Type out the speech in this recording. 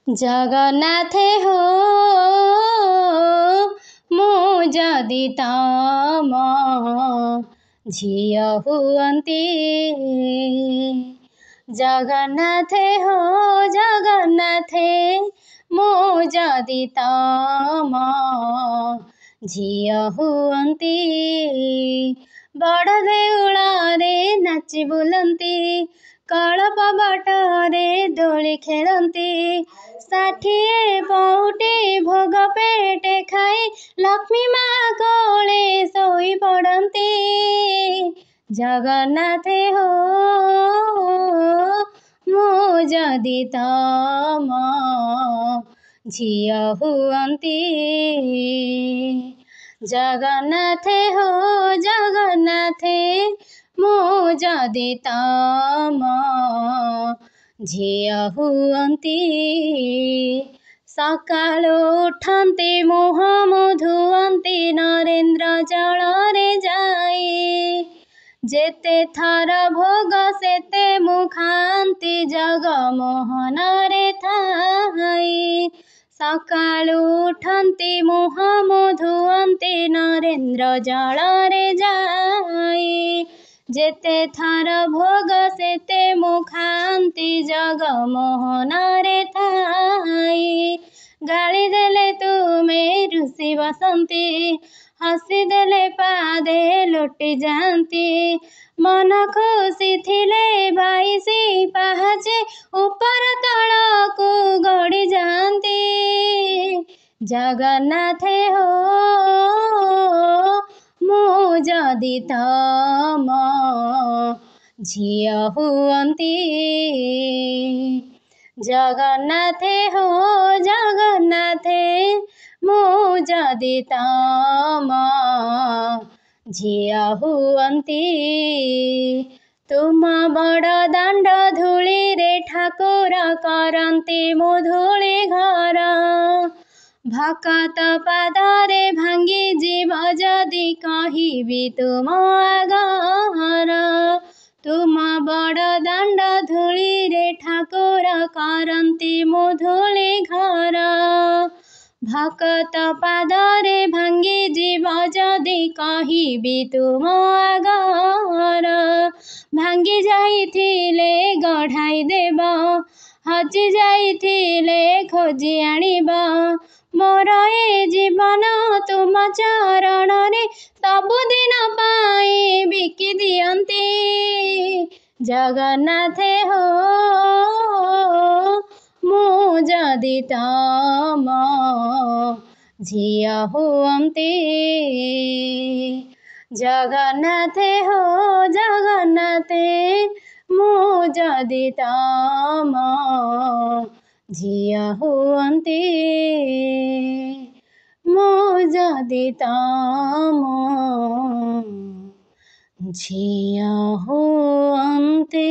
जगन्नाथ हो मु जदि तम झिय हुअन्ति। जगन्नाथ हो जगन्नाथ मु जदि तम झिय हुअन्ति। बड़ देउଳରେ नाची बुलन्ती कଳप बटरे दोली खेलन्ती। 60 पौटी भोग पेटे खाई लक्ष्मी माँ कोले सोई पड़ती। जगन्नाथ हो मु जदि तम झिय हुअन्ति। जगन्नाथ हो जगन्नाथ मु जदि तम झिय हुअन्ति। सकाळु उठन्ति मुह धुअन्ति नरेन्द्र जଳରେ जाई। जेते थर भोग सेते मु खान्ति जगमोहନରେ ଥାଇ। सकाळु उठन्ति मुह धुअन्ति नरेन्द्र जଳରେ जाई। जेते थर भोग सेते मु खान्ति जगमोहନରେ ଥାଇ। गाली देले तुमे रुषि बसन्ती हसी देले पादे लोटी जाती। मन खुशी थिले 22 पाहाचे ऊपर तलकू गड़ी जाती। जगन्नाथ हो मु जदि तम झिय हुअन्ति। जगन्नाथ हो जगन्नाथ मु जदि तम झिय हुअन्ति। तुम बड़ दाण्ड धूली रे ठाकुर करन्ति मुधूली घर। भकत पादरे भांगी जीव जदि कहिबि तुम आगर। तुम बड़ दाण्ड धूली रे ठाकुर करन्ति मुधूली घर। भकत पादरे भांगी जीव जदि कहिबि तुम आगर। भांगी जाइथिले गढ़ाई देव हजि जाइथिले खोजी आनिब। मोर ए जीवन तुम चरण रे सबुदिन पाई बिकी दियन्ति। जगन्नाथ हो मु जदि तम झिय हुअन्ति। जगन्नाथ हो जगन्नाथ मु जदि तम झिय हुअन्ति। मु जदि तम झिय हुअन्ति।